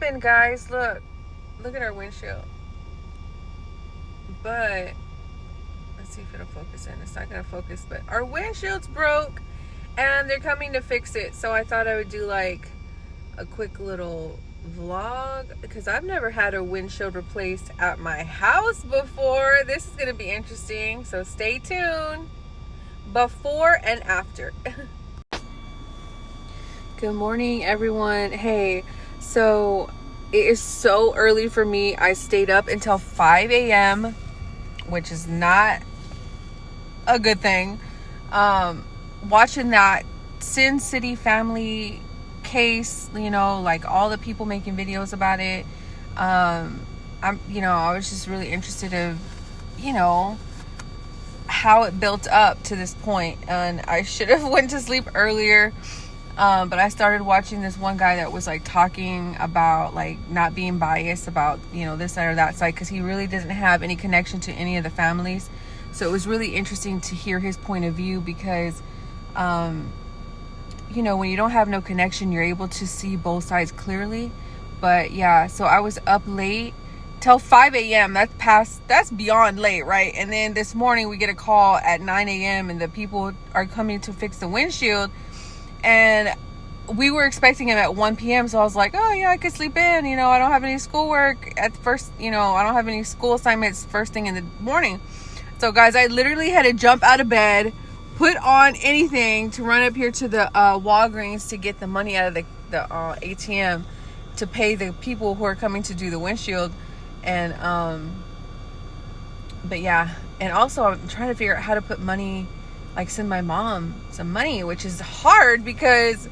happened, guys. Look at our windshield. But let's see if it'll focus in. It's not gonna focus, but our windshield's broke and they're coming to fix it. So I thought I would do like a quick little vlog because I've never had a windshield replaced at my house before. This is gonna be interesting, so stay tuned. Before and after. Good morning, everyone. Hey, so it is so early for me. I stayed up until 5 a.m., which is not a good thing. Watching that Sin City family case, like all the people making videos about it. I was just really interested in, how it built up to this point. And I should have went to sleep earlier. But I started watching this one guy that was like talking about like not being biased about, this side or that side, because he really doesn't have any connection to any of the families. So it was really interesting to hear his point of view because, when you don't have no connection, you're able to see both sides clearly. But yeah, so I was up late till 5 a.m. That's beyond late, right? And then this morning we get a call at 9 a.m. and the people are coming to fix the windshield. And we were expecting him at 1 p.m. So I was like, oh yeah, I could sleep in. I don't have any schoolwork at first. I don't have any school assignments first thing in the morning. So guys, I literally had to jump out of bed, put on anything to run up here to the Walgreens to get the money out of the ATM to pay the people who are coming to do the windshield. And, but yeah. And also I'm trying to figure out how to put money, like send my mom some money, which is hard because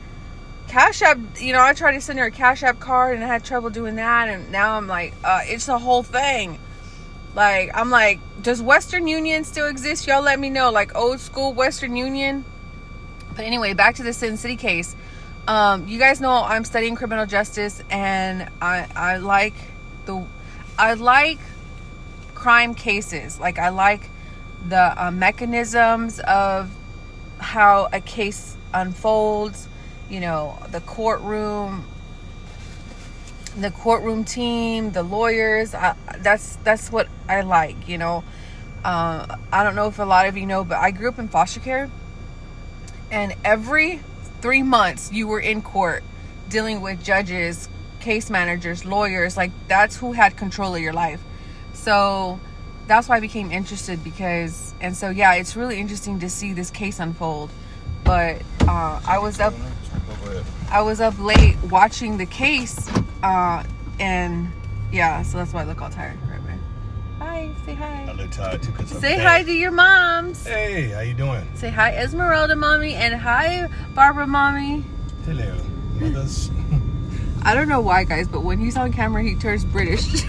Cash App, I tried to send her a Cash App card and I had trouble doing that. And now I'm like, it's the whole thing. Like, I'm like, does Western Union still exist? Y'all let me know, like old school Western Union. But anyway, back to the Sin City case. You guys know I'm studying criminal justice and I like crime cases. Like I like the mechanisms of how a case unfolds, the courtroom team, the lawyers. That's what I like. I don't know if a lot of you know, but I grew up in foster care, and every 3 months you were in court dealing with judges, case managers, lawyers. Like that's who had control of your life. So that's why I became interested it's really interesting to see this case unfold. But I was up late watching the case, and yeah, so that's why I look all tired. Right, man. Hi, say hi. I look tired too. Say hi to your moms. Hey, how you doing? Say hi, Esmeralda mommy, and hi, Barbara mommy. Hello, mothers. I don't know why, guys, but when he's on camera, he turns British.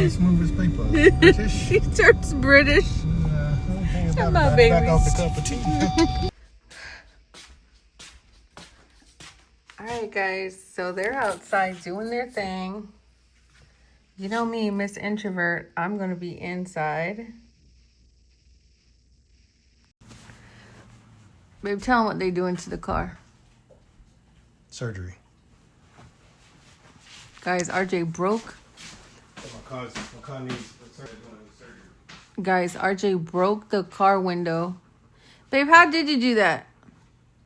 Smooth as paper. He turns British. My baby. Back off the cup of tea. Alright guys, so they're outside doing their thing. You know me, Miss Introvert, I'm gonna be inside. Babe, tell them what they doing to the car. Surgery. Guys, RJ broke. My car needs surgery. Guys, RJ broke the car window. Babe, how did you do that?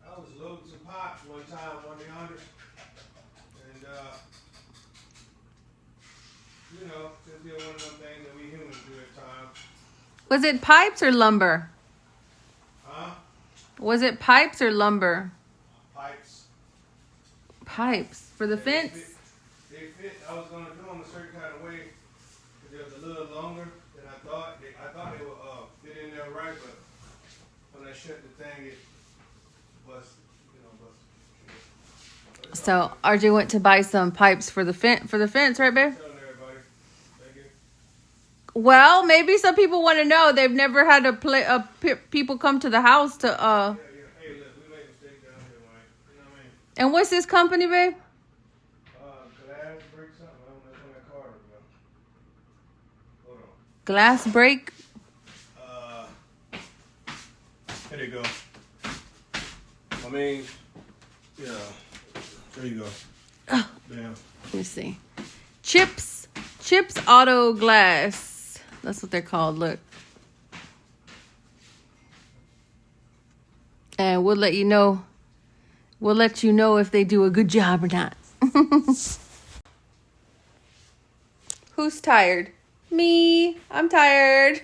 I was loading some pipes one time, one yonder, and just be one of them things that we humans do at times. Was it pipes or lumber? Huh? Was it pipes or lumber? Pipes. Pipes for the fence? They fit. I was gonna do them a certain kind of way. They was a little longer than I thought. I thought they would fit in there right, but when I shut the thing, it busted. So RJ went to buy some pipes for the fence, right, babe? Tell everybody. Thank you. Well, maybe some people want to know. They've never had people come to the house to Yeah. Hey, look, we made a mistake down here, Mike. You know what I mean? And what's this company, babe? Glass break something. I don't know when that car is, bro. Hold on. Glass break. Here they go. I mean, yeah. There you go. Oh. Damn. Let me see. Chips Auto Glass. That's what they're called. Look. And we'll let you know. We'll let you know if they do a good job or not. Who's tired? Me. I'm tired.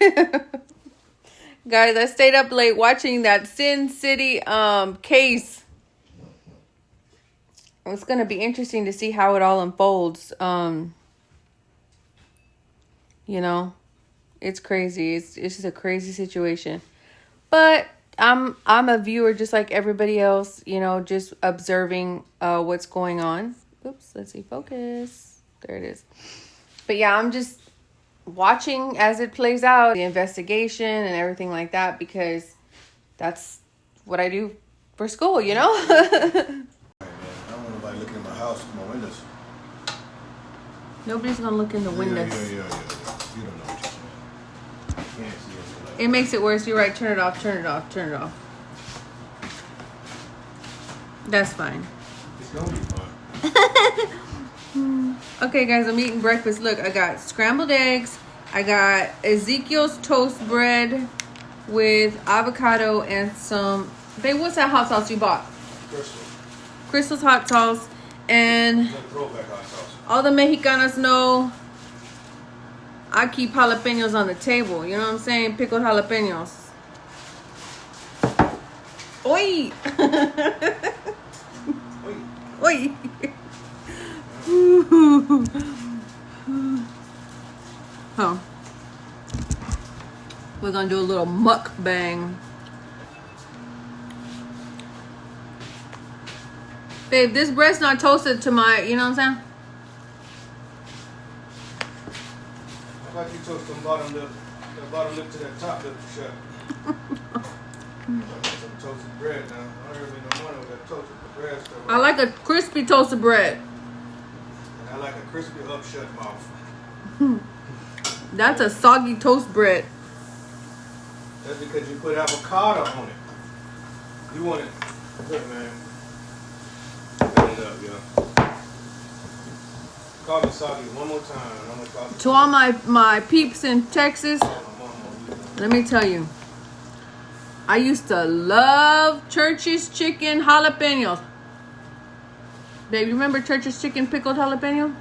Guys, I stayed up late watching that Sin City case. It's going to be interesting to see how it all unfolds. You know, it's crazy. It's just a crazy situation. But I'm a viewer just like everybody else, you know, just observing what's going on. Oops, let's see, focus. There it is. But yeah, I'm just watching as it plays out, the investigation and everything like that, because that's what I do for school, you know? Hey, man, I don't want nobody looking in my house through my windows. Nobody's gonna look in the windows. Yeah. You don't know what you're saying. You can't see us. It makes it worse. You're right. Turn it off. Turn it off. Turn it off. That's fine. It's gonna be fun. Okay, guys, I'm eating breakfast. Look, I got scrambled eggs. I got Ezekiel's toast bread with avocado and some... Babe, what's that hot sauce you bought? Crystal's hot sauce. And Throwback hot sauce. all the Mexicanos know I keep jalapenos on the table. You know what I'm saying? Pickled jalapenos. Oi! Oi! Huh. We're gonna do a little mukbang. Babe, this bread's not toasted to my, you know what I'm saying? How about you toast the bottom lip to that top lip shut? Some toasted bread now. I don't really know money with that toasted bread stuff. I like a crispy toasted bread. And I like a crispy upshut mouth. That's a soggy toast bread. That's because you put avocado on it. You want it. Look, man. Cut it up, yo. Call me soggy one more time. I'm gonna call To all my peeps in Texas, let me tell you. I used to love Church's chicken jalapenos. Babe, you remember Church's chicken pickled jalapeno?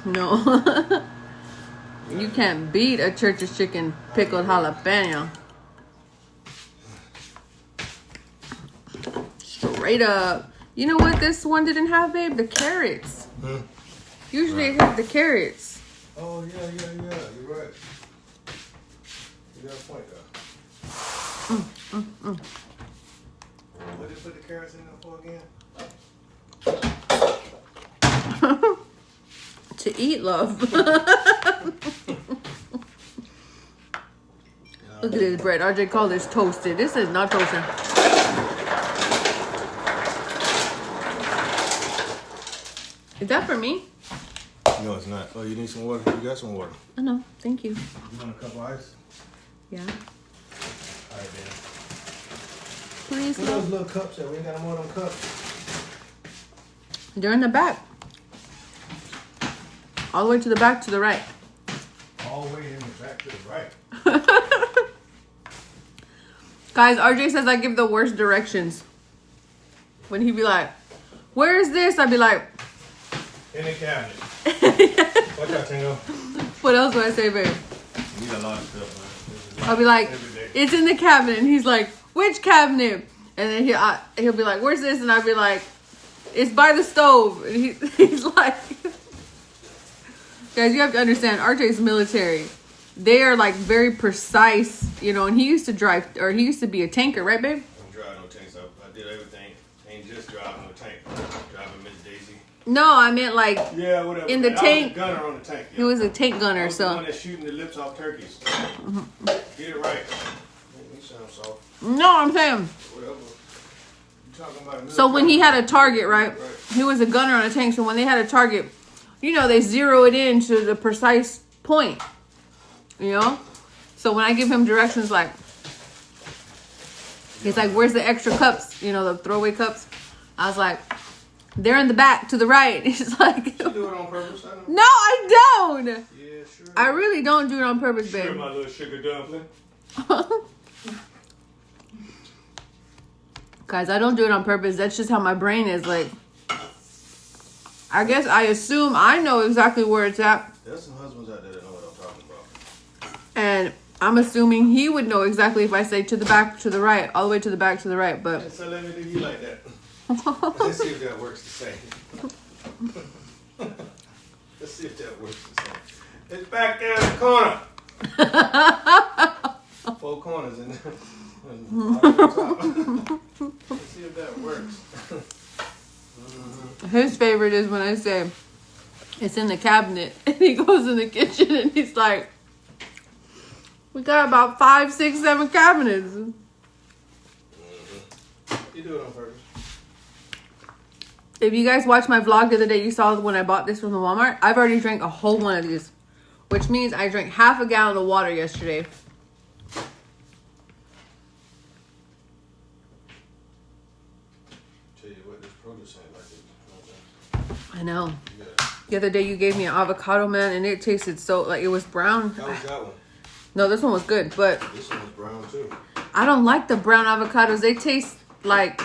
No. You can't beat a Church's chicken pickled jalapeno. Straight up. You know what this one didn't have, babe? The carrots. Usually it has the carrots. Oh, yeah. You're right. You got a point, though. What did you put the carrots in there for again? To eat, love. Look at this bread. RJ called this toasted. This is not toasted. Is that for me? No, it's not. Oh, you need some water? You got some water. Oh, no. Thank you. You want a cup of ice? Yeah. All right, then. Please, Where love. those little cups at? We ain't got no more of them cups. They're in the back. All the way to the back to the right. All the way in the back to the right. Guys, RJ says I give the worst directions. When he be like, where is this? I'd be like, In the cabinet. Watch out, Tango. what else do I say, babe? You got a lot of stuff, man. I'll be like, Every day. it's in the cabinet. And he's like, which cabinet? And then he'll be like, where's this? And I'll be like, it's by the stove. And he's like, guys, you have to understand, RJ's military. They are like very precise, you know, and he used to drive, or he used to be a tanker, right, babe? I don't drive no tanks. I did everything. Ain't just driving no tank. Driving Miss Daisy. No, I meant like, Yeah, whatever. In the I tank. was a gunner on the tank. he was a tank gunner, I was the one so. that's shooting the lips off turkeys. Get it right. You sound soft. No, I'm saying. Whatever. You talking about So when he had a target, right? He was a gunner on a tank, so when they had a target, you know, they zero it in to the precise point, you know? So when I give him directions, like, he's like, where's the extra cups? You know, the throwaway cups. I was like, They're in the back to the right. It's like... You do it on purpose, I know. No, I don't. Yeah, sure. I really don't do it on purpose, babe. Sure, my little sugar dumpling. Guys, I don't do it on purpose. That's just how my brain is. Like, I guess I assume I know exactly where it's at. There's some husbands out there that know what I'm talking about. And I'm assuming he would know exactly if I say to the back, to the right, all the way to the back, to the right. But So let me do you like that. Let's see if that works the same. Let's see if that works the same. It's back there in the corner. 4 corners in there. Let's see if that works. His favorite is when I say it's in the cabinet, and he goes in the kitchen and he's like, we got about 5, 6, 7 cabinets. You do it on purpose. If you guys watched my vlog the other day, you saw when I bought this from the Walmart. I've already drank a whole one of these, which means I drank half a gallon of water yesterday. Tell you what, this produce ain't like it. I know. Yeah. The other day you gave me an avocado, man, and it tasted so, like, it was brown. How was that one? No, this one was good, but This one was brown too. I don't like the brown avocados. They taste like,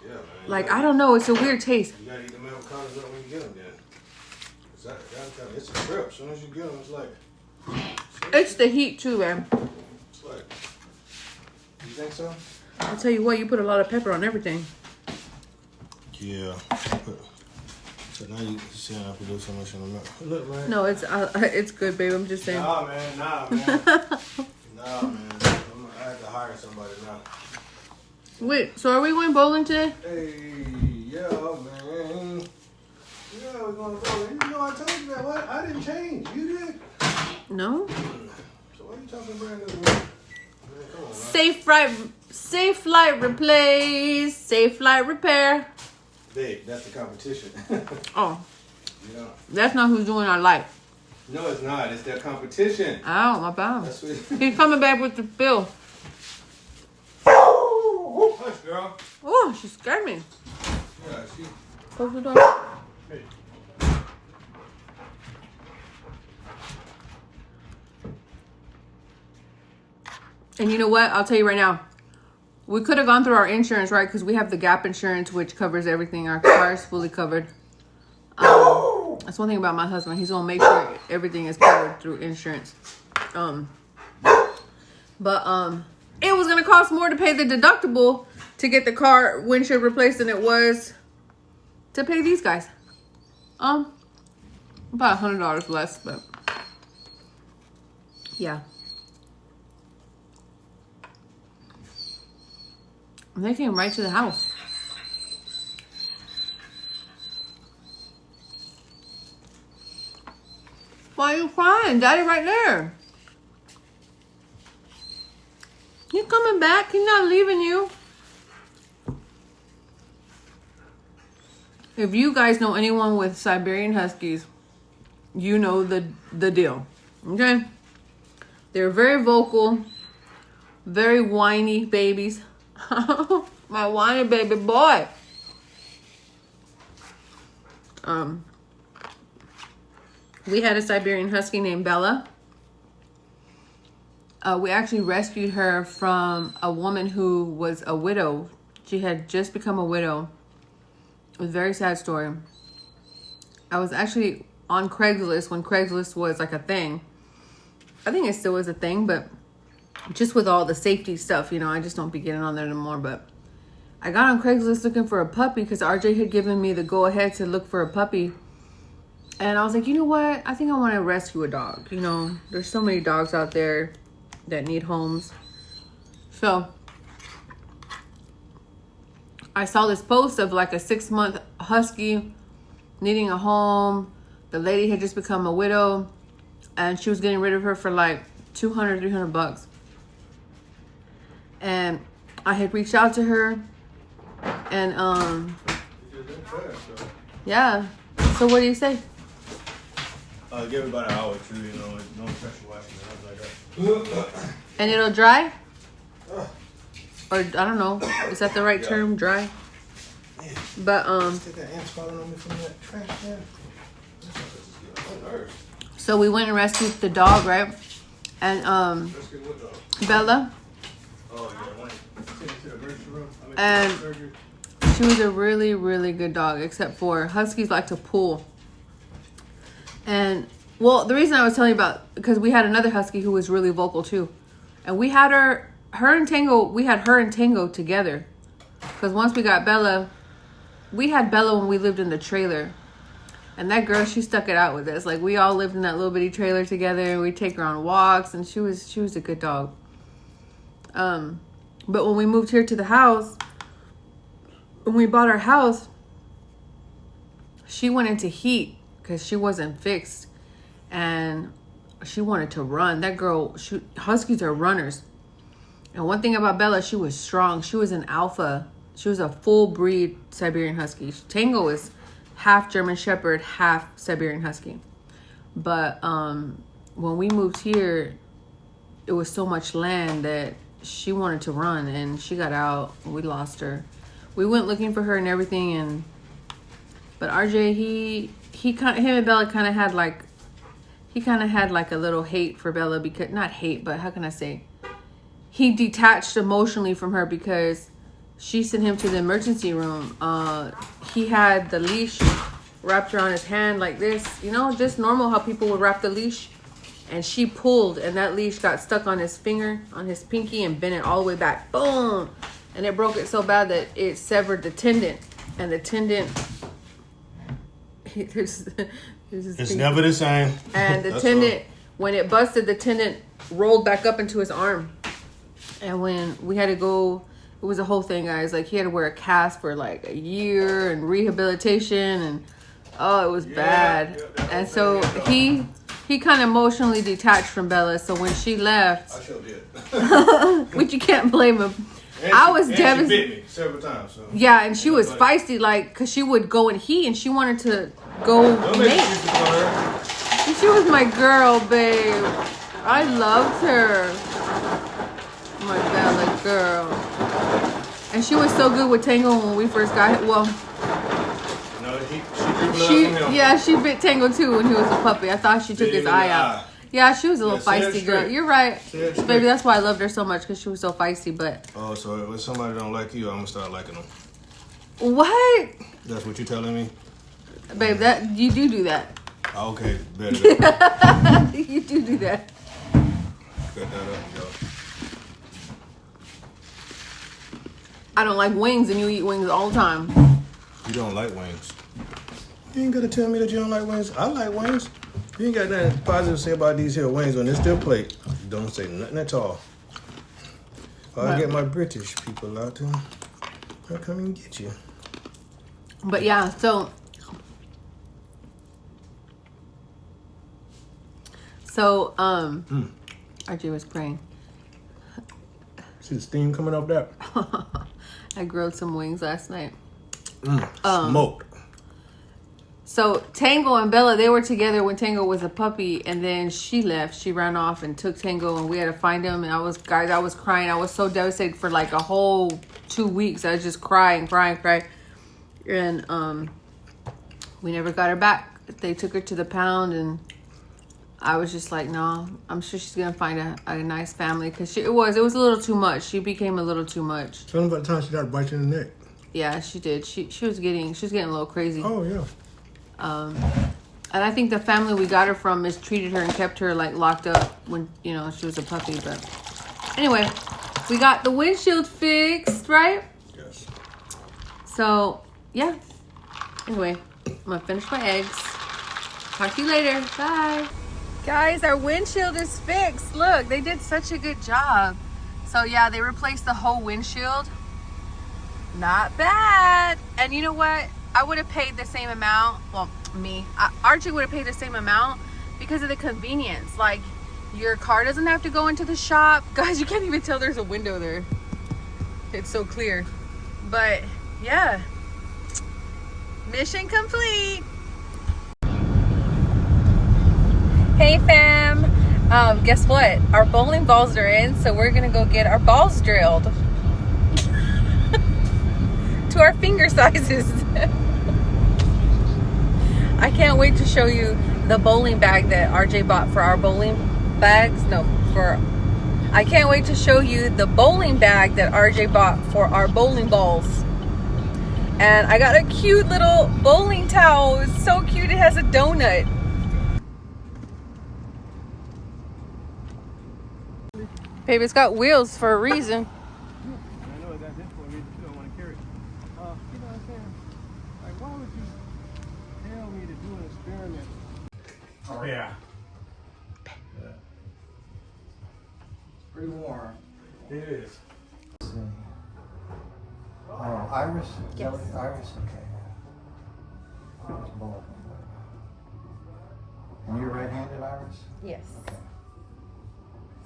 Yeah, man. I don't know. It's a weird taste. You gotta eat them avocados up when you get them then. It's a trip. As soon as you get them, it's like... It's the heat too, man. It's like... You think so? I'll tell you what, you put a lot of pepper on everything. Yeah. So now you see I have to do so much on the milk. Look, man. No, it's good, babe. I'm just saying. Nah, man. Nah, man. I have to hire somebody now. Wait, so are we going bowling today? Hey, yeah, man. Yeah, we're going to bowling. You know I told you that. What? I didn't change. You did. No. So why are you talking brand new? Man, come on, man. Safe flight replace, safe flight repair. Babe, that's the competition. Oh, You know. that's not who's doing our life. No, it's not. It's their competition. Oh, my bad. That's what. He's coming back with the bill. Hush, girl. Oh, she scared me. Yeah, she. Close the door. Hey. And you know what? I'll tell you right now. We could have gone through our insurance, right? Because we have the gap insurance, which covers everything. Our car is fully covered. That's one thing about my husband. He's going to make sure everything is covered through insurance. But it was going to cost more to pay the deductible to get the car windshield replaced than it was to pay these guys. About $100 less, but yeah. And they came right to the house. Why are you crying? Daddy right there. He's coming back. He's not leaving you. If you guys know anyone with Siberian Huskies, you know the deal. Okay? They're very vocal, very whiny babies. My whiny baby boy. We had a Siberian Husky named Bella. We actually rescued her from a woman who was a widow. She had just become a widow. It was a very sad story. I was actually on Craigslist when Craigslist was like a thing. I think it still is a thing, but just with all the safety stuff, you know, I just don't be getting on there anymore. But I got on Craigslist looking for a puppy because RJ had given me the go ahead to look for a puppy. And I was like, you know what? I think I want to rescue a dog. You know, there's so many dogs out there that need homes. So I saw this post of like a 6-month husky needing a home. The lady had just become a widow and she was getting rid of her for like $200-$300. And I had reached out to her and yeah. So what do you say? Give it about an hour or two, you know, no pressure washing or nothing like that. And it'll dry? Or I don't know. Is that the right term? Dry? But Still got ants falling on me from that trash can. so we went and rescued the dog, right? And Rescued what dog? Bella. Oh yeah, take it to the emergency room. And surgery. she was a really, really good dog, except for huskies like to pull. And well, the reason I was telling you about, because we had another husky who was really vocal too, and we had her and Tango together. Because once we got Bella, we had Bella when we lived in the trailer, and that girl, she stuck it out with us. Like, we all lived in that little bitty trailer together, and we'd take her on walks, and she was a good dog. But when we moved here to the house, when we bought our house, she went into heat because she wasn't fixed, and she wanted to run. That girl, huskies are runners. And one thing about Bella, she was strong. She was an alpha. She was a full breed Siberian Husky. Tango is half German Shepherd, half Siberian Husky. But when we moved here, it was so much land that she wanted to run, and she got out. We lost her. We went looking for her and everything, but RJ, him and Bella kind of had like a little hate for Bella, because not hate, but how can I say? He detached emotionally from her because she sent him to the emergency room. He had the leash wrapped around his hand like this, just normal how people would wrap the leash. And she pulled, and that leash got stuck on his finger, on his pinky, and bent it all the way back. Boom! And it broke it so bad that it severed the tendon. And the tendon... It's never the same. And the tendon, when it busted, the tendon rolled back up into his arm. And when we had to go, it was a whole thing, guys. Like, he had to wear a cast for like a year and rehabilitation, and it was bad. And so he kind of emotionally detached from Bella. So when she left, I sure did. which you can't blame him. I was devastated. She bit me several times. So. Yeah, and she was feisty, like, cause she would go in heat, and she wanted to go mate. And she was my girl, babe. I loved her. My Bella girl. And she was so good with Tango when we first got it. Well, no, she drew blood from him. Yeah, she bit Tango too when he was a puppy. I thought she took his eye out. Yeah, she was a little feisty girl. You're right. Baby, that's why I loved her so much, because she was so feisty, but... Oh, so if somebody don't like you, I'm going to start liking them. What? That's what you're telling me? Babe, you do that. Okay, better. You do that. Cut that up, yo. I don't like wings, and you eat wings all the time. You don't like wings. You ain't got to tell me that you don't like wings. I like wings. You ain't got nothing positive to say about these here wings on this still plate. Don't say nothing at all. I get my British people out there. I'll come and get you. But yeah, so RJ was praying. See the steam coming up there? I grilled some wings last night. Smoked. So Tango and Bella, they were together when Tango was a puppy, and then she left. She ran off and took Tango, and we had to find him. And I was crying. I was so devastated for like a whole 2 weeks. I was just crying. And we never got her back. They took her to the pound, and I was just like, no, I'm sure she's gonna find a nice family, because it was a little too much. She became a little too much. Tell them about the time she got a bite in the neck. Yeah, she did. She was getting a little crazy. Oh yeah. And I think the family we got her from mistreated her and kept her like locked up when, she was a puppy. But anyway, we got the windshield fixed, right? Yes. So yeah. Anyway, I'm gonna finish my eggs. Talk to you later. Bye. Guys, our windshield is fixed. Look, they did such a good job. So yeah, they replaced the whole windshield. Not bad. And you know what? I would have paid the same amount. Well, Archie would have paid the same amount because of the convenience. Like, your car doesn't have to go into the shop. Guys, you can't even tell there's a window there. It's so clear. But yeah, mission complete. Hey fam, guess what? Our bowling balls are in, so we're gonna go get our balls drilled. to our finger sizes. I can't wait to show you the bowling bag that RJ bought for our bowling bags. I can't wait to show you the bowling bag that RJ bought for our bowling balls. And I got a cute little bowling towel. It's so cute. It has a donut. Babe, it's got wheels for a reason. I know that's it for me. You don't want to carry it. You know what I'm saying? Like, why would you tell me to do an experiment? Oh, yeah. It's pretty warm. It is. Let's see. Oh, Iris? Yes. Iris, okay. It's both. And you're right-handed, Iris? Yes. Okay.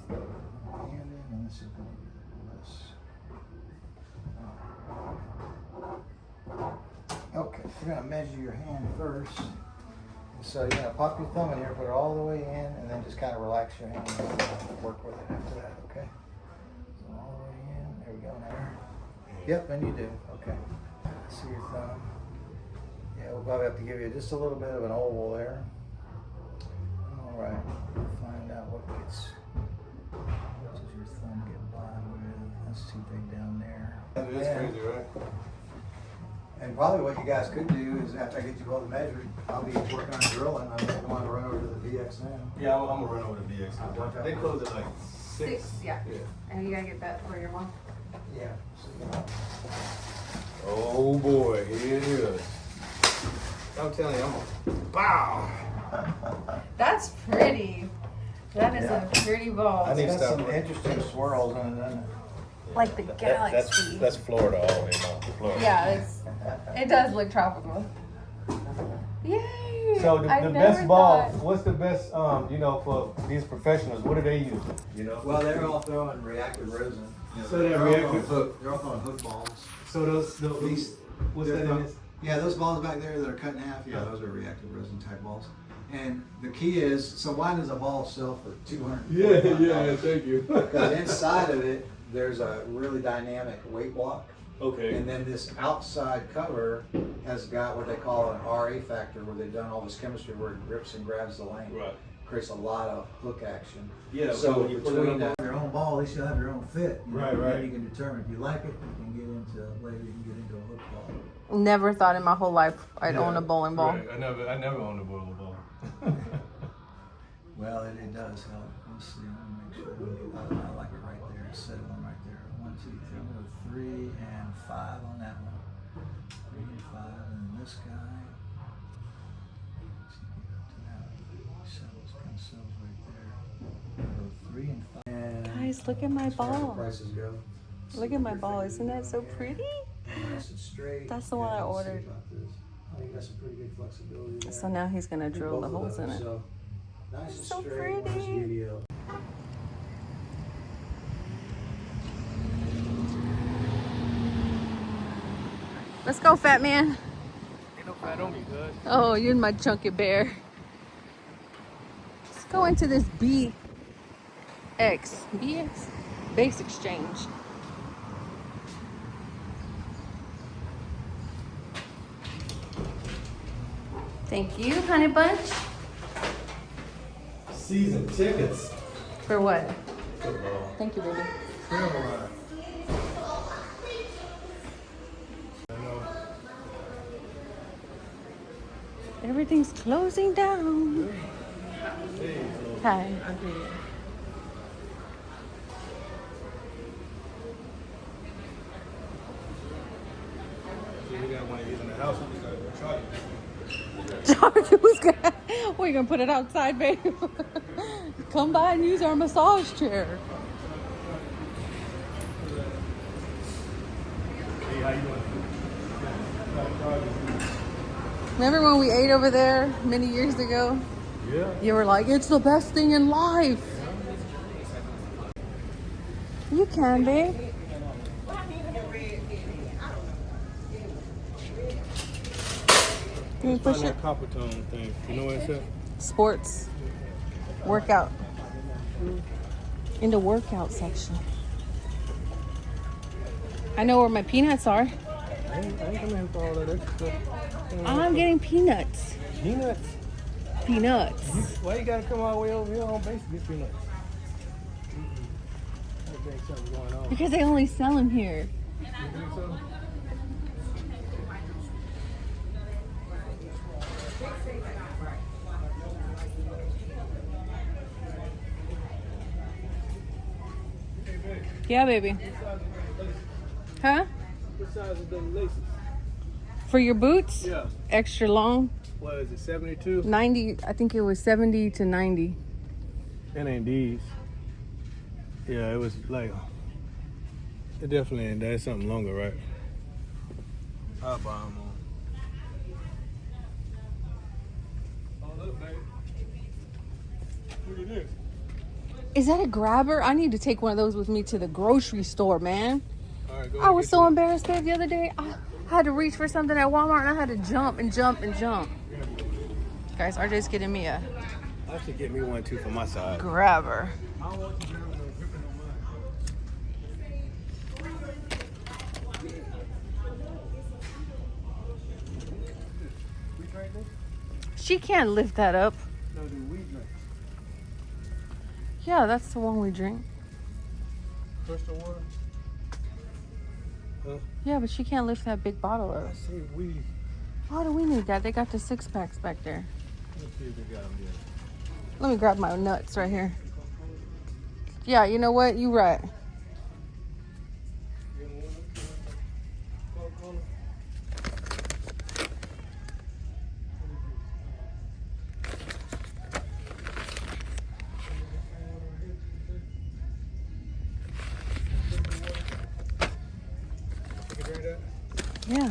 Right-handed, and this is going to be this. Okay, we're going to measure your hand first. So you're going to pop your thumb in here, put it all the way in, and then just kind of relax your hand and work with it after that, okay? So all the way in, there we go, now. Yep, and you do, okay. See your thumb. Yeah, we'll probably have to give you just a little bit of an oval there. All right, we'll find out what does your thumb get by with. That's too big down there. That is crazy, right? And probably what you guys could do is after I get you both measured, I'll be working on drilling. I'm going to run over to the VX now. Yeah, I'm gonna run over to VX. They close at like 6. Yeah. And you gotta get that for your mom. Yeah. Oh boy, here it is. I'm telling you, Bow! That's pretty. That is Yeah. a pretty ball. I need It's to got stop some running. interesting swirls in it, doesn't it? Like the galaxy. That's Florida all day long. Florida. Yeah, it does look tropical. Yay! So the I never best ball, thought- what's the best, for these professionals, what do they use? You know? Well, they're all throwing reactive resin. You know, So they're all reactive- throwing hook. They're all throwing hook balls. So those These, what's they're that in from- this? Yeah, those balls back there that are cut in half, yeah, those are reactive resin type balls. And the key is, so why does a ball sell for $245? thank you. Because inside of it, there's a really dynamic weight block. Okay. And then this outside cover has got what they call an RA factor, where they've done all this chemistry where it grips and grabs the lane. Right. Creates a lot of hook action. Yeah, So when you put it between on your own ball, at least you'll have your own fit. You know, Right, and right. then you can determine if you like it, you can get into, later you can get into a hook ball. Never thought in my whole life I'd own a bowling ball. Right. I never owned a bowling ball. Well, it does help. Let's see, let me make sure. I like it right there. Set one right there. 1, 2, 3. I'm going to go 3 and 5 on that one. 3 and 5, and then this guy. Let's see, get up to that. Cells, kind of cells right there. Go 3 and 5. And Guys, look at my as far as the ball. prices go. Look at my ball. Isn't that so pretty? Nice and straight. That's the one I let's see ordered. about this. Oh, you got some pretty good flexibility there. So now he's gonna drill the Both of holes in those, it. so nice and So straight. We'll just pretty. give you Let's go, fat man. Ain't no fat on me, good. Oh, you're my chunky bear. Let's go into this BX Base Exchange. Thank you, honey bunch. Season tickets. For what? Football. Thank you, baby. I know. Everything's closing down. Hey, Hi. we got one of these in the house. We just gotta charge it. George, who's gonna? We're gonna put it outside, babe. Come by and use our massage chair. Hey, how you doing? Remember when we ate over there many years ago? Yeah. You were like, it's the best thing in life. You can, babe. Can you push Find it? that copper tone thing. You know what it said? Sports. Workout. In the workout section. I know where my peanuts are. ain't coming here for all that extra stuff. I'm getting peanuts. Peanuts? Peanuts. Why you gotta come all the way over here on base to get peanuts? I think something's going on. Because they only sell them here. You think so? Yeah, baby. Huh? What size is them laces? For your boots? Yeah. Extra long? What is it, 72? 90, I think it was 70 to 90. It ain't these. Yeah, it was like, it definitely ain't that. It's something longer, right? I'll buy them on. Oh, look, baby. Look at this. Is that a grabber? I need to take one of those with me to the grocery store, man. All right, go I ahead, was get so you embarrassed, babe, the other day. I had to reach for something at Walmart and I had to jump and jump and jump. Guys, RJ's getting me a I should get me one too for my side. grabber. I don't want you grabbing no gripping on mine. We drink this? She can't lift that up. No, do we drink? Yeah, that's the one we drink. Crystal water? Huh? Yeah, but she can't lift that big bottle up. I see we. Why do we need that? They got the 6-packs back there. Let's see if they got them yet. Let me grab my nuts right here. Yeah, you know what? You right. Yeah.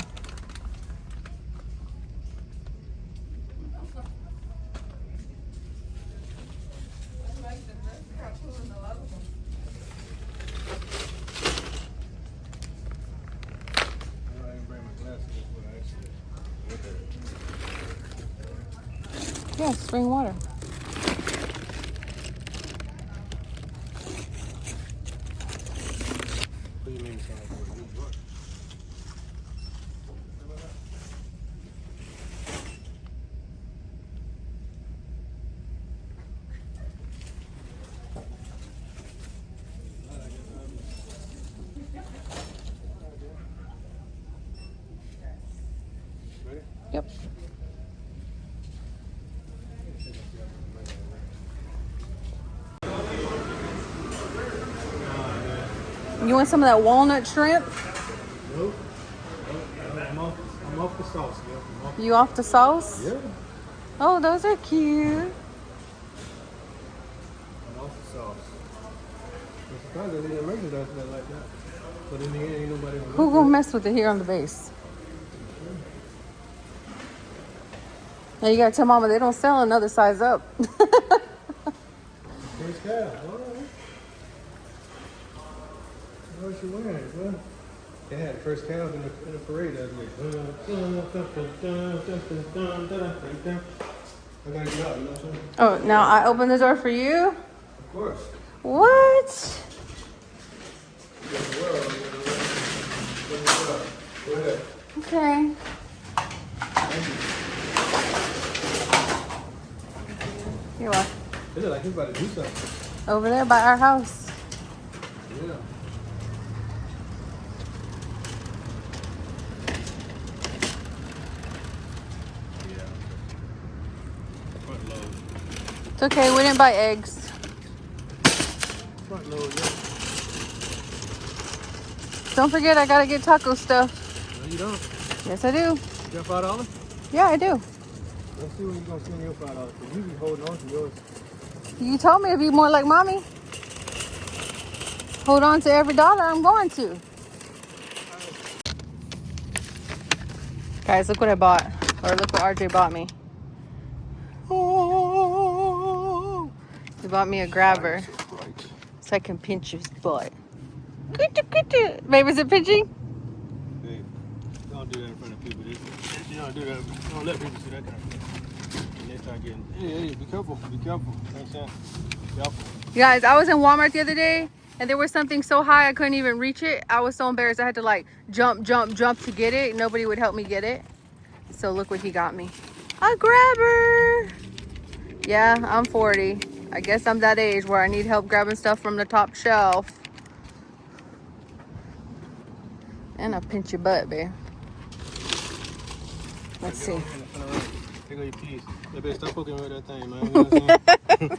Yeah, spring water. What do you mean it's not like a new book? Ready? Yep. You want some of that walnut shrimp? Nope. I'm off the sauce. Yeah. You off the sauce? Yeah. Oh, those are cute. I'm off the sauce. I'm surprised they didn't merchandise that like that. But in the end, ain't nobody gonna Who gonna mess with it here on the base? Now you gotta tell Mama they don't sell another size up. First cow. All right. What you wearing, bro? They had the first cows in the parade that week. I gotta get out, you know what I'm saying? Oh, now I open the door for you? Of course. What? Go ahead. Okay. You're welcome. It look like he's about to do something. Over there by our house. Yeah. Front load. It's okay, we didn't buy eggs. Front load, yeah. Don't forget I gotta get taco stuff. No, you don't. Yes, I do. You got $5? Yeah, I do. Let's see when you're gonna spend your $5. Cause you be holding on to yours. You told me to be more like Mommy. Hold on to every dollar I'm going to. Guys, look what I bought. Or look what RJ bought me. Oh, He bought me a grabber so I can pinch his butt. Babe, is it pinching? Hey, don't do that in front of people. You don't do that. Don't let people see that kind of thing. And they start getting, hey, be careful, be careful. You know what I'm saying? Be careful. Guys, I was in Walmart the other day And there was something so high I couldn't even reach it. I was so embarrassed. I had to like jump to get it. Nobody would help me get it. So look what he got me. A grabber. Yeah, I'm 40. I guess I'm that age where I need help grabbing stuff from the top shelf. And I pinch your butt, babe. Let's see. Pick up your piece. They better stop poking me with that thing, man. You know what I'm saying?